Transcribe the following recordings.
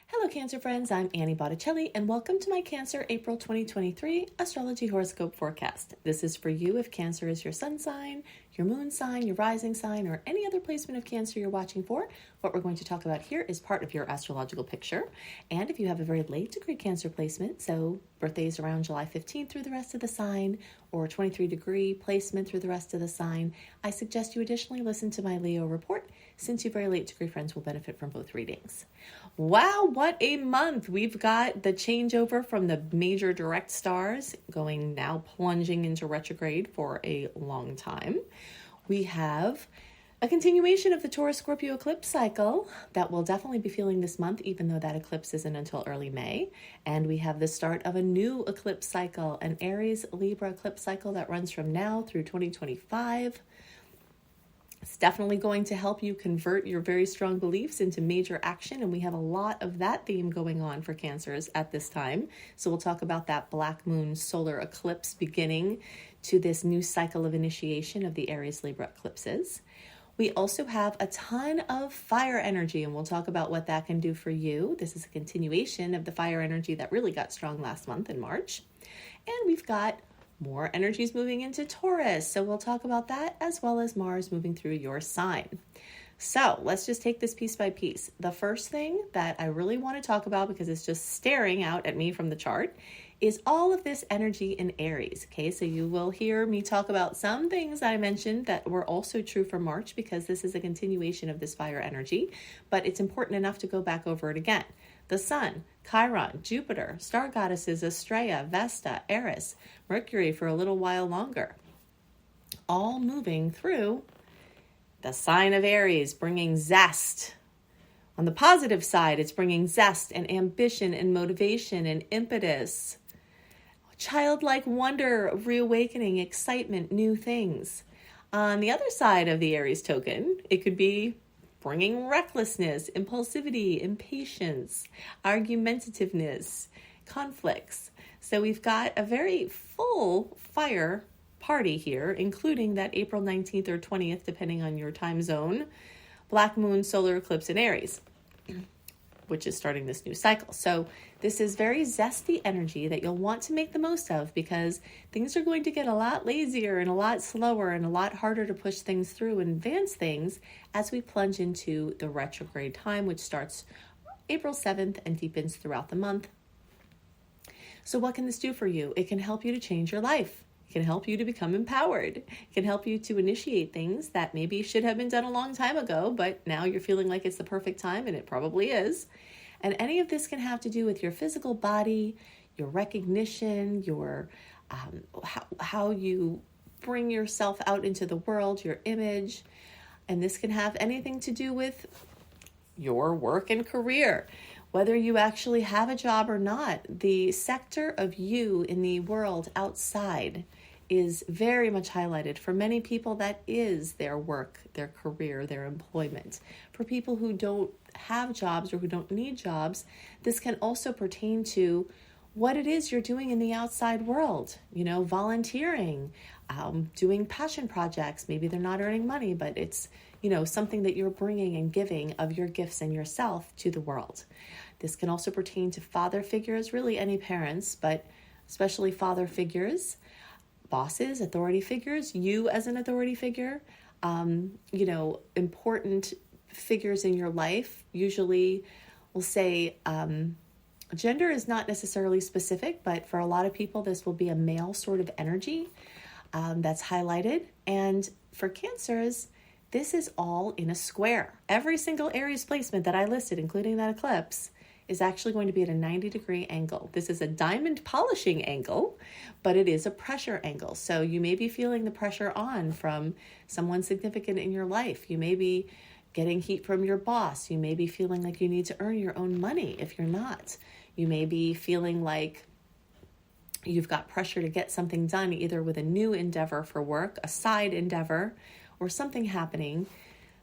Hello Cancer friends, I'm Annie Botticelli and welcome to my Cancer April 2023 Astrology Horoscope Forecast. This is for you if Cancer is your sun sign, your moon sign, your rising sign, or any other placement of Cancer you're watching for. What we're going to talk about here is part of your astrological picture. And if you have a very late degree Cancer placement, so birthdays around July 15th through the rest of the sign, or 23 degree placement through the rest of the sign, I suggest you additionally listen to my Leo report, since you very late degree friends will benefit from both readings. Wow, what a month! We've got the changeover from the major direct stars going now plunging into retrograde for a long time. We have a continuation of the Taurus-Scorpio eclipse cycle that we'll definitely be feeling this month, even though that eclipse isn't until early May. And we have the start of a new eclipse cycle, an Aries-Libra eclipse cycle that runs from now through 2025. It's definitely going to help you convert your very strong beliefs into major action, and we have a lot of that theme going on for Cancers at this time. So we'll talk about that black moon solar eclipse beginning to this new cycle of initiation of the Aries-Libra eclipses. We also have a ton of fire energy, and we'll talk about what that can do for you. This is a continuation of the fire energy that really got strong last month in March. And we've got more energies moving into Taurus, so we'll talk about that, as well as Mars moving through your sign. So let's just take this piece by piece. The first thing that I really want to talk about, because it's just staring out at me from the chart, is all of this energy in Aries. Okay, so you will hear me talk about some things I mentioned that were also true for March, because this is a continuation of this fire energy, but it's important enough to go back over it again. The Sun, Chiron, Jupiter, star goddesses Astrea, Vesta, Eris, Mercury for a little while longer, all moving through the sign of Aries, bringing zest. On the positive side, it's bringing zest and ambition and motivation and impetus, childlike wonder, reawakening, excitement, new things. On the other side of the Aries token, it could be bringing recklessness, impulsivity, impatience, argumentativeness, conflicts. So we've got a very full fire party here, including that April 19th or 20th, depending on your time zone, black moon solar eclipse in Aries, which is starting this new cycle. So this is very zesty energy that you'll want to make the most of, because things are going to get a lot lazier and a lot slower and a lot harder to push things through and advance things as we plunge into the retrograde time, which starts April 7th and deepens throughout the month. So what can this do for you? It can help you to change your life. It can help you to become empowered. It can help you to initiate things that maybe should have been done a long time ago, but now you're feeling like it's the perfect time, and it probably is. And any of this can have to do with your physical body, your recognition, your how you bring yourself out into the world, your image. And this can have anything to do with your work and career. Whether you actually have a job or not, the sector of you in the world outside is very much highlighted. For many people, that is their work, their career, their employment. For people who don't have jobs or who don't need jobs, this can also pertain to what it is you're doing in the outside world. You know, volunteering, doing passion projects. Maybe they're not earning money, but it's, you know, something that you're bringing and giving of your gifts and yourself to the world. This can also pertain to father figures, really any parents, but especially father figures, bosses, authority figures, you as an authority figure, important figures in your life. Usually we'll say gender is not necessarily specific, but for a lot of people, this will be a male sort of energy that's highlighted. And for Cancers, this is all in a square. Every single Aries placement that I listed, including that eclipse, is actually going to be at a 90-degree angle. This is a diamond polishing angle, but it is a pressure angle. So you may be feeling the pressure on from someone significant in your life. You may be getting heat from your boss. You may be feeling like you need to earn your own money if you're not. You may be feeling like you've got pressure to get something done, either with a new endeavor for work, a side endeavor, or something happening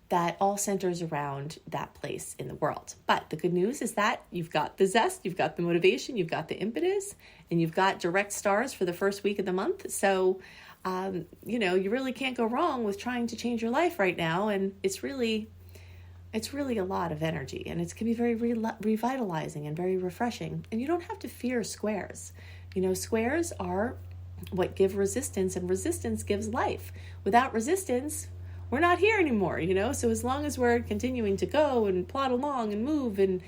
that all centers around that place in the world. But the good news is that you've got the zest, you've got the motivation, you've got the impetus, and you've got direct stars for the first week of the month. So, you really can't go wrong with trying to change your life right now. And it's really It's really a lot of energy, and it can be very revitalizing and very refreshing. And you don't have to fear squares. Squares are what give resistance, and resistance gives life. Without resistance, we're not here anymore, So as long as we're continuing to go and plod along and move, and,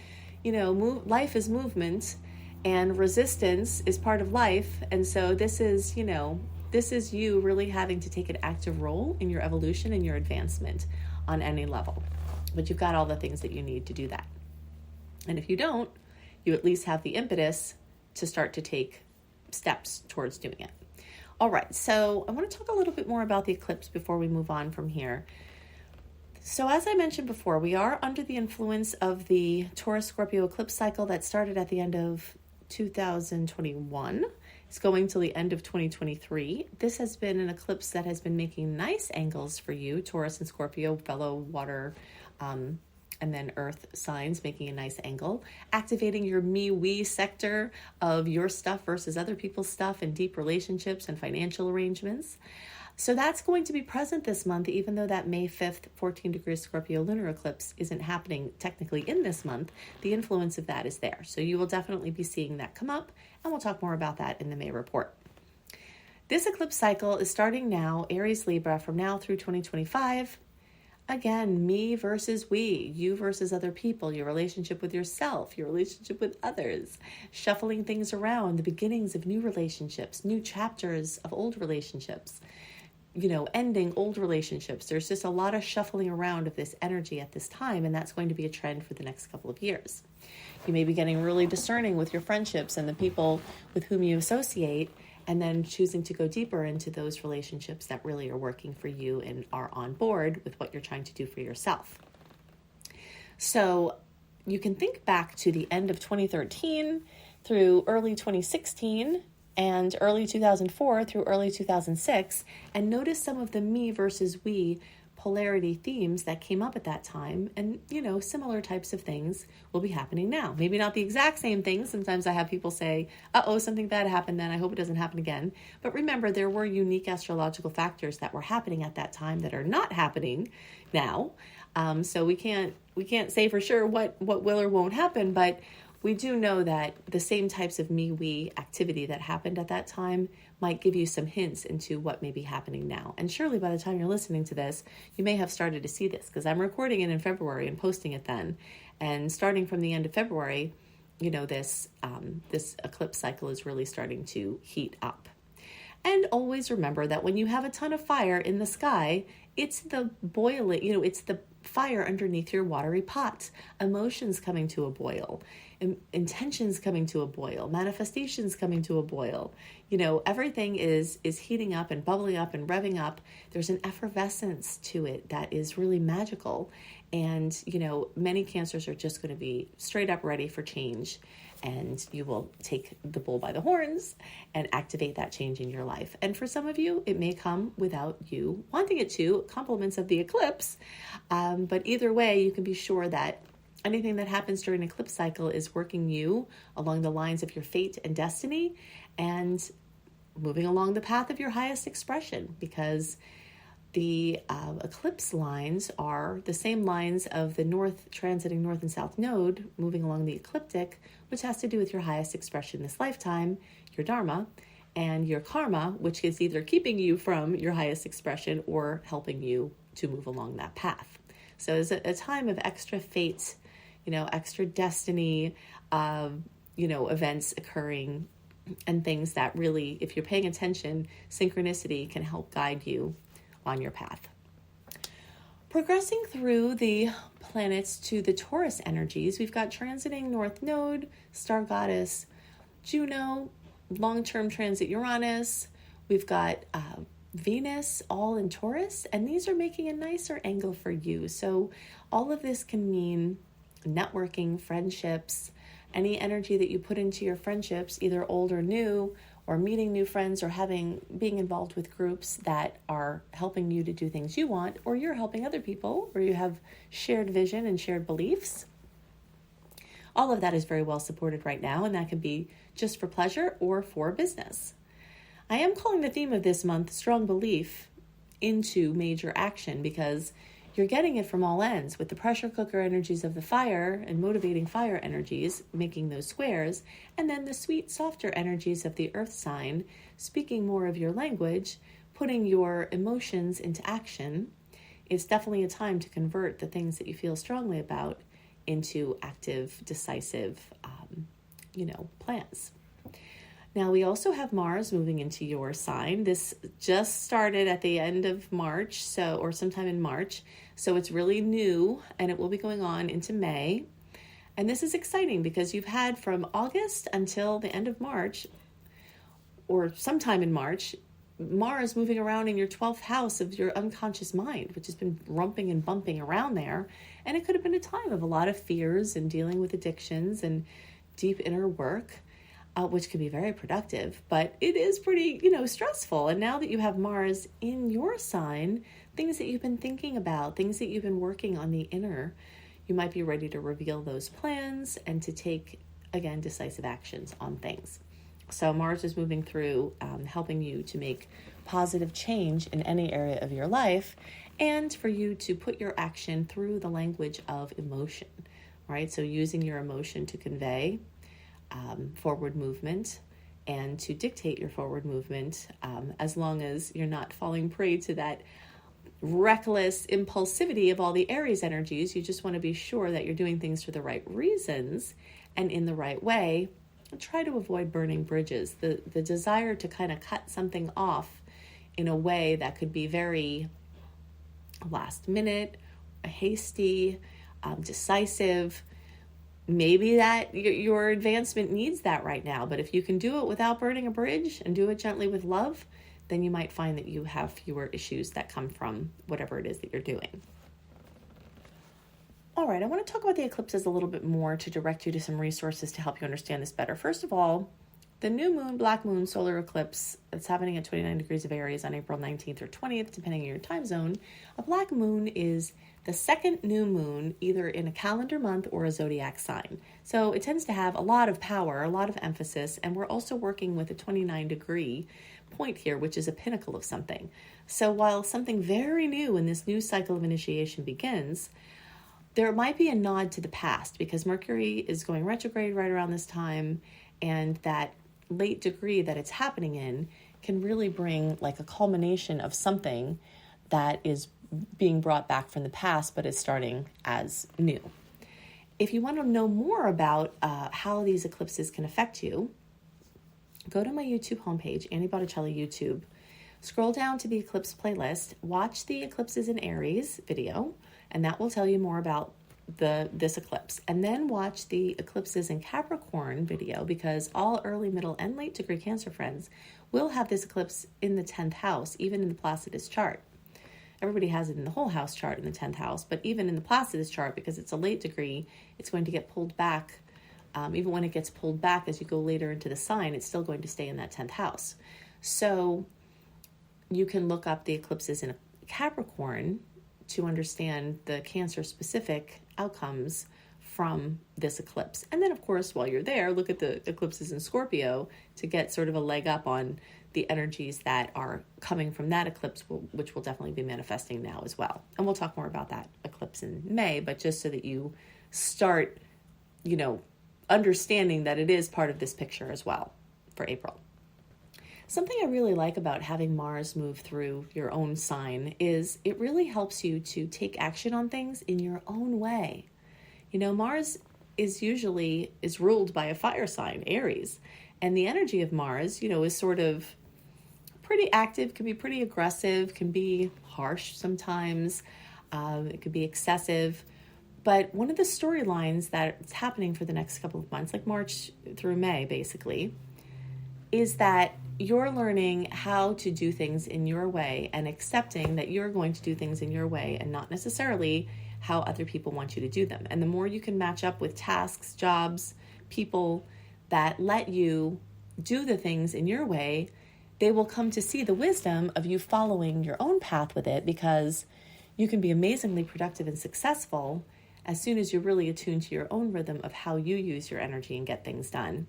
life is movement, and resistance is part of life. And so this is you really having to take an active role in your evolution and your advancement on any level. But you've got all the things that you need to do that. And if you don't, you at least have the impetus to start to take steps towards doing it. All right, so I want to talk a little bit more about the eclipse before we move on from here. So as I mentioned before, we are under the influence of the Taurus-Scorpio eclipse cycle that started at the end of 2021. It's going till the end of 2023. This has been an eclipse that has been making nice angles for you, Taurus and Scorpio, fellow water and then earth signs, making a nice angle, activating your me-we sector of your stuff versus other people's stuff and deep relationships and financial arrangements. So that's going to be present this month, even though that May 5th, 14 degrees Scorpio lunar eclipse isn't happening technically in this month. The influence of that is there. So you will definitely be seeing that come up, and we'll talk more about that in the May report. This eclipse cycle is starting now, Aries Libra, from now through 2025. Again, me versus we, you versus other people, your relationship with yourself, your relationship with others, shuffling things around, the beginnings of new relationships, new chapters of old relationships, ending old relationships. There's just a lot of shuffling around of this energy at this time, and that's going to be a trend for the next couple of years. You may be getting really discerning with your friendships and the people with whom you associate, and then choosing to go deeper into those relationships that really are working for you and are on board with what you're trying to do for yourself. So you can think back to the end of 2013 through early 2016 and early 2004 through early 2006, and notice some of the me versus we polarity themes that came up at that time. And, similar types of things will be happening now. Maybe not the exact same things. Sometimes I have people say, something bad happened then, I hope it doesn't happen again. But remember, there were unique astrological factors that were happening at that time that are not happening now. So we can't say for sure what will or won't happen, but we do know that the same types of me-we activity that happened at that time might give you some hints into what may be happening now. And surely by the time you're listening to this, you may have started to see this, because I'm recording it in February and posting it then. And starting from the end of February, this eclipse cycle is really starting to heat up. And always remember that when you have a ton of fire in the sky, it's the boiling, it's the fire underneath your watery pot. Emotions coming to a boil, intentions coming to a boil, manifestations coming to a boil. Everything is heating up and bubbling up and revving up. There's an effervescence to it that is really magical. And, many Cancers are just going to be straight up ready for change. And you will take the bull by the horns and activate that change in your life. And for some of you, it may come without you wanting it to, compliments of the eclipse. But either way, you can be sure that anything that happens during an eclipse cycle is working you along the lines of your fate and destiny and moving along the path of your highest expression, because the eclipse lines are the same lines of the north transiting north and south node moving along the ecliptic, which has to do with your highest expression this lifetime, your dharma, and your karma, which is either keeping you from your highest expression or helping you to move along that path. So it's a time of extra fate, extra destiny, events occurring and things that really, if you're paying attention, synchronicity can help guide you on your path. Progressing through the planets to the Taurus energies, we've got transiting North Node, Star Goddess, Juno, long-term transit Uranus. We've got Venus all in Taurus, and these are making a nicer angle for you. So all of this can mean networking, friendships, any energy that you put into your friendships, either old or new, or meeting new friends, or being involved with groups that are helping you to do things you want, or you're helping other people, or you have shared vision and shared beliefs. All of that is very well supported right now, and that can be just for pleasure or for business. I am calling the theme of this month strong belief into major action, because you're getting it from all ends with the pressure cooker energies of the fire and motivating fire energies, making those squares, and then the sweet, softer energies of the earth sign, speaking more of your language, putting your emotions into action. It's definitely a time to convert the things that you feel strongly about into active, decisive, plans. Now, we also have Mars moving into your sign. This just started at the end of March, or sometime in March. So it's really new, and it will be going on into May. And this is exciting because you've had from August until the end of March, or sometime in March, Mars moving around in your 12th house of your unconscious mind, which has been rumping and bumping around there. And it could have been a time of a lot of fears and dealing with addictions and deep inner work, which can be very productive, but it is pretty, stressful. And now that you have Mars in your sign, things that you've been thinking about, things that you've been working on the inner, you might be ready to reveal those plans and to take, again, decisive actions on things. So Mars is moving through, helping you to make positive change in any area of your life, and for you to put your action through the language of emotion, right? So using your emotion to convey forward movement and to dictate your forward movement, as long as you're not falling prey to that reckless impulsivity of all the Aries energies. You just want to be sure that you're doing things for the right reasons and in the right way. Try to avoid burning bridges. The desire to kind of cut something off in a way that could be very last minute, hasty, decisive. Maybe that your advancement needs that right now, but if you can do it without burning a bridge and do it gently with love, then you might find that you have fewer issues that come from whatever it is that you're doing. All right, I want to talk about the eclipses a little bit more to direct you to some resources to help you understand this better. First of all, the new moon, black moon, solar eclipse that's happening at 29 degrees of Aries on April 19th or 20th, depending on your time zone. A black moon is the second new moon, either in a calendar month or a zodiac sign. So it tends to have a lot of power, a lot of emphasis, and we're also working with a 29-degree point here, which is a pinnacle of something. So while something very new in this new cycle of initiation begins, there might be a nod to the past because Mercury is going retrograde right around this time, and that late degree that it's happening in can really bring like a culmination of something that is being brought back from the past, but is starting as new. If you want to know more about how these eclipses can affect you, go to my YouTube homepage, Annie Botticelli YouTube, scroll down to the eclipse playlist, watch the eclipses in Aries video, and that will tell you more about this eclipse. And then watch the eclipses in Capricorn video, because all early, middle, and late degree Cancer friends will have this eclipse in the 10th house, even in the Placidus chart. Everybody has it in the whole house chart in the 10th house, but even in the Placidus chart, because it's a late degree, it's going to get pulled back. Even when it gets pulled back as you go later into the sign, it's still going to stay in that 10th house. So you can look up the eclipses in Capricorn to understand the Cancer-specific outcomes from this eclipse. And then, of course, while you're there, look at the eclipses in Scorpio to get sort of a leg up on the energies that are coming from that eclipse, which will definitely be manifesting now as well. And we'll talk more about that eclipse in May, but just so that you start, understanding that it is part of this picture as well for April. Something I really like about having Mars move through your own sign is it really helps you to take action on things in your own way. Mars is ruled by a fire sign, Aries, and the energy of Mars, is sort of pretty active, can be pretty aggressive, can be harsh sometimes, it could be excessive. But one of the storylines that's happening for the next couple of months, like March through May, basically, is that you're learning how to do things in your way and accepting that you're going to do things in your way and not necessarily how other people want you to do them. And the more you can match up with tasks, jobs, people that let you do the things in your way, they will come to see the wisdom of you following your own path with it, because you can be amazingly productive and successful as soon as you're really attuned to your own rhythm of how you use your energy and get things done,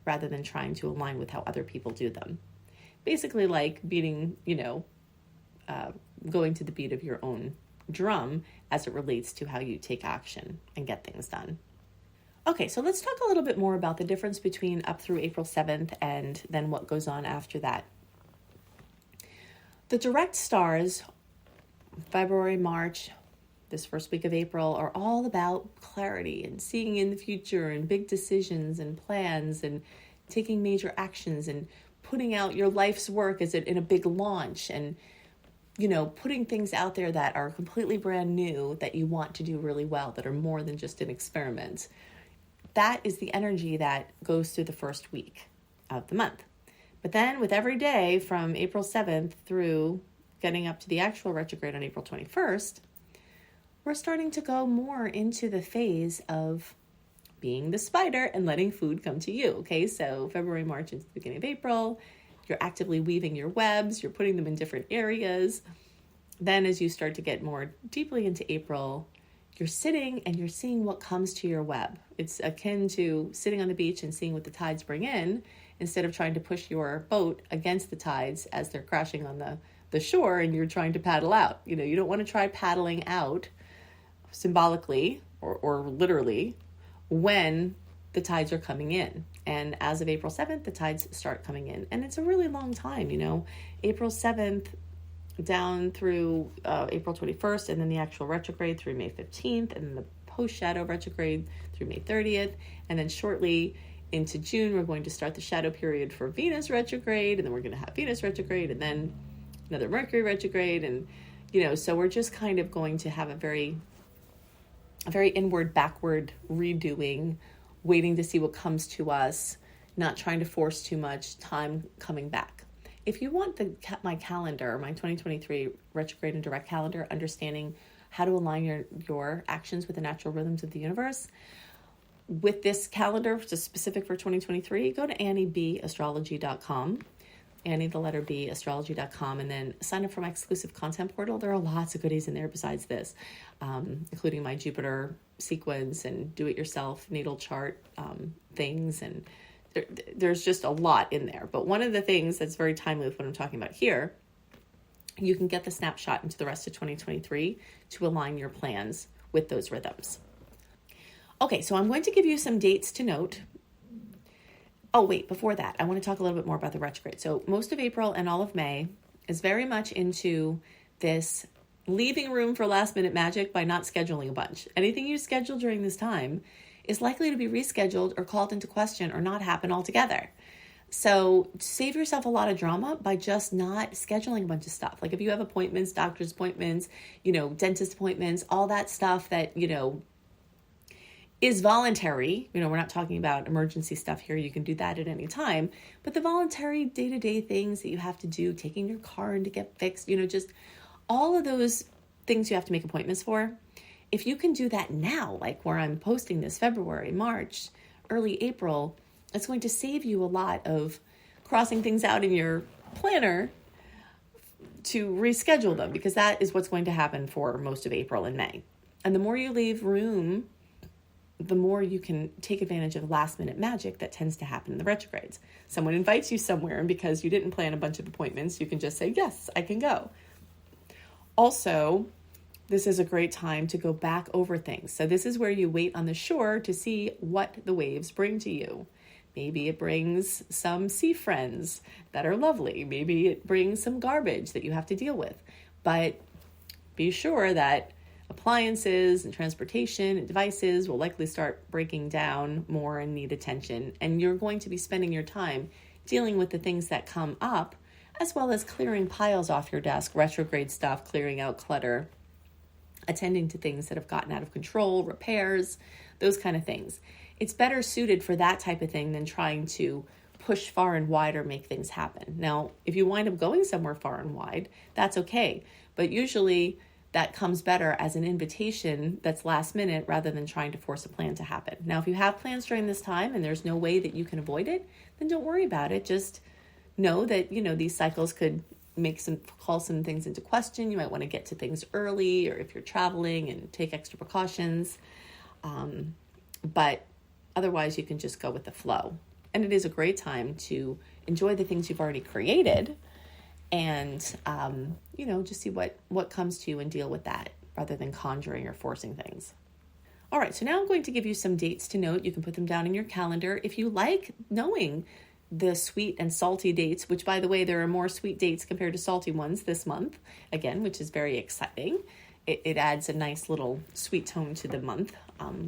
rather than trying to align with how other people do them. Basically like beating, going to the beat of your own drum as it relates to how you take action and get things done. Okay, so let's talk a little bit more about the difference between up through April 7th and then what goes on after that. The direct stars, February, March, this first week of April, are all about clarity and seeing in the future and big decisions and plans and taking major actions and putting out your life's work as in a big launch and, putting things out there that are completely brand new that you want to do really well, that are more than just an experiment. That is the energy that goes through the first week of the month. But then with every day from April 7th through getting up to the actual retrograde on April 21st, we're starting to go more into the phase of being the spider and letting food come to you. Okay, so February, March, into the beginning of April, you're actively weaving your webs, you're putting them in different areas. Then as you start to get more deeply into April, you're sitting and you're seeing what comes to your web. It's akin to sitting on the beach and seeing what the tides bring in instead of trying to push your boat against the tides as they're crashing on the shore and you're trying to paddle out. You don't want to try paddling out symbolically or literally when the tides are coming in. And as of April 7th, the tides start coming in. And it's a really long time, April 7th down through April 21st, and then the actual retrograde through May 15th, and then the post-shadow retrograde through May 30th. And then shortly into June, we're going to start the shadow period for Venus retrograde, and then we're going to have Venus retrograde, and then another Mercury retrograde. And, so we're just kind of going to have a very inward, backward redoing, waiting to see what comes to us, not trying to force too much time coming back. If you want my calendar, my 2023 retrograde and direct calendar, understanding how to align your actions with the natural rhythms of the universe, with this calendar, which is specific for 2023, go to AnnieBAstrology.com. Annie, the letter B, astrology.com, and then sign up for my exclusive content portal. There are lots of goodies in there besides this, including my Jupiter sequence and do-it-yourself natal chart things, and there's just a lot in there. But one of the things that's very timely with what I'm talking about here, you can get the snapshot into the rest of 2023 to align your plans with those rhythms. Okay, so I'm going to give you some dates to note. Oh, wait, before that, I want to talk a little bit more about the retrograde. So most of April and all of May is very much into this leaving room for last minute magic by not scheduling a bunch. Anything you schedule during this time is likely to be rescheduled or called into question or not happen altogether. So save yourself a lot of drama by just not scheduling a bunch of stuff. Like if you have appointments, doctor's appointments, dentist appointments, all that stuff that, is voluntary. We're not talking about emergency stuff here. You can do that at any time. But the voluntary day-to-day things that you have to do, taking your car in to get fixed, just all of those things you have to make appointments for. If you can do that now, like where I'm posting this February, March, early April, it's going to save you a lot of crossing things out in your planner to reschedule them, because that is what's going to happen for most of April and May. And the more you leave room, the more you can take advantage of last minute magic that tends to happen in the retrogrades. Someone invites you somewhere, and because you didn't plan a bunch of appointments, you can just say, yes, I can go. Also, this is a great time to go back over things. So this is where you wait on the shore to see what the waves bring to you. Maybe it brings some sea friends that are lovely. Maybe it brings some garbage that you have to deal with. But be sure that appliances and transportation and devices will likely start breaking down more and need attention. And you're going to be spending your time dealing with the things that come up, as well as clearing piles off your desk, retrograde stuff, clearing out clutter, attending to things that have gotten out of control, repairs, those kind of things. It's better suited for that type of thing than trying to push far and wide or make things happen. Now, if you wind up going somewhere far and wide, that's okay. But usually that comes better as an invitation that's last minute rather than trying to force a plan to happen. Now, if you have plans during this time and there's no way that you can avoid it, then don't worry about it. Just know that, these cycles could call some things into question. You might want to get to things early, or if you're traveling, and take extra precautions. But otherwise you can just go with the flow. And it is a great time to enjoy the things you've already created and, just see what comes to you and deal with that rather than conjuring or forcing things. All right, so now I'm going to give you some dates to note. You can put them down in your calendar. If you like knowing the sweet and salty dates, which by the way, there are more sweet dates compared to salty ones this month, again, which is very exciting. It adds a nice little sweet tone to the month,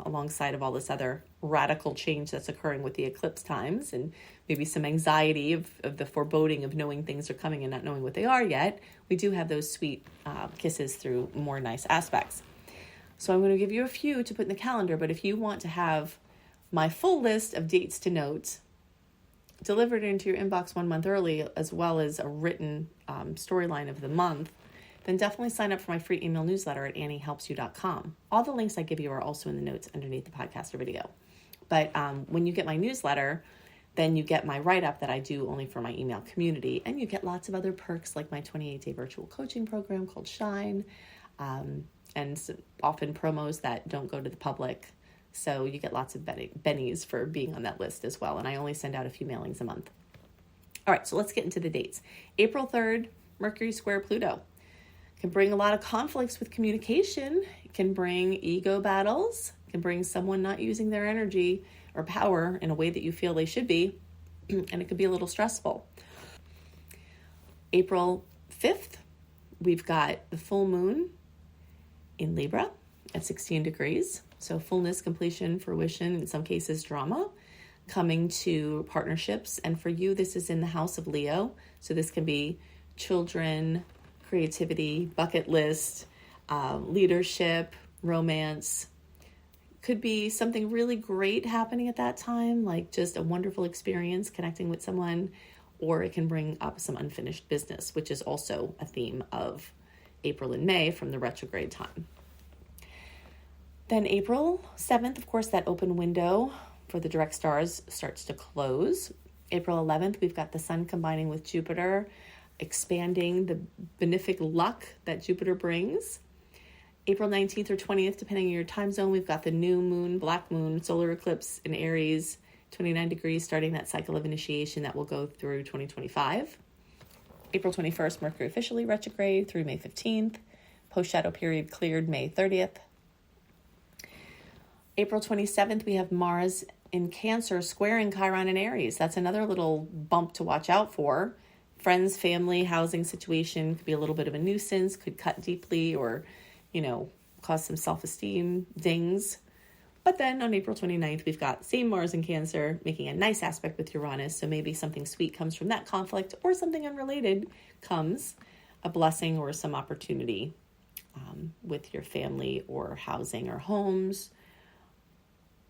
alongside of all this other radical change that's occurring with the eclipse times and maybe some anxiety of the foreboding of knowing things are coming and not knowing what they are yet. We do have those sweet kisses through more nice aspects. So I'm going to give you a few to put in the calendar, but if you want to have my full list of dates to note delivered into your inbox 1 month early, as well as a written storyline of the month, then definitely sign up for my free email newsletter at anniehelpsyou.com. All the links I give you are also in the notes underneath the podcast or video. But when you get my newsletter, then you get my write-up that I do only for my email community, and you get lots of other perks like my 28-day virtual coaching program called Shine, and often promos that don't go to the public. So you get lots of bennies for being on that list as well. And I only send out a few mailings a month. All right, so let's get into the dates. April 3rd, Mercury square Pluto. Can bring a lot of conflicts with communication. It can bring ego battles. It can bring someone not using their energy or power in a way that you feel they should be. And it could be a little stressful. April 5th, we've got the full moon in Libra at 16 degrees. So fullness, completion, fruition, in some cases drama, coming to partnerships. And for you, this is in the house of Leo. So this can be children, creativity, bucket list, leadership, romance. Could be something really great happening at that time, like just a wonderful experience connecting with someone, or it can bring up some unfinished business, which is also a theme of April and May from the retrograde time. Then April 7th, of course, that open window for the direct stars starts to close. April 11th, we've got the sun combining with Jupiter, expanding the benefic luck that Jupiter brings. April 19th or 20th, depending on your time zone, we've got the new moon, black moon, solar eclipse in Aries, 29 degrees, starting that cycle of initiation that will go through 2025. April 21st, Mercury officially retrograde through May 15th. Post-shadow period cleared May 30th. April 27th, we have Mars in Cancer squaring Chiron in Aries. That's another little bump to watch out for. Friends, family, housing situation could be a little bit of a nuisance, could cut deeply or, cause some self-esteem dings. But then on April 29th, we've got same Mars in Cancer making a nice aspect with Uranus. So maybe something sweet comes from that conflict, or something unrelated comes, a blessing or some opportunity with your family or housing or homes,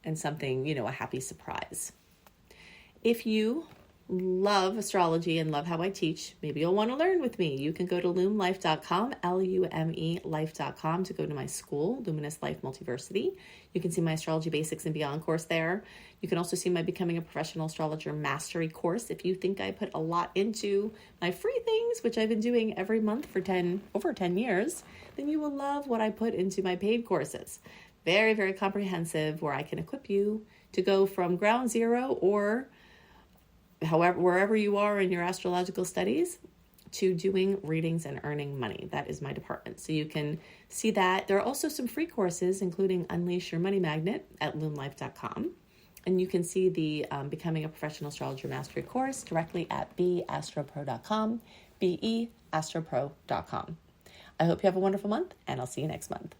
and something, a happy surprise. If you love astrology and love how I teach, maybe you'll want to learn with me. You can go to lumelife.com, Lume life.com, to go to my school, Luminous Life Multiversity. You can see my Astrology Basics and Beyond course there. You can also see my Becoming a Professional Astrologer Mastery Course. If you think I put a lot into my free things, which I've been doing every month for over 10 years, then you will love what I put into my paid courses. Very, very comprehensive, where I can equip you to go from ground zero or wherever you are in your astrological studies to doing readings and earning money. That is my department. So you can see that. There are also some free courses, including Unleash Your Money Magnet at lumelife.com. And you can see the Becoming a Professional Astrologer Mastery Course directly at beastropro.com, beastropro.com. I hope you have a wonderful month, and I'll see you next month.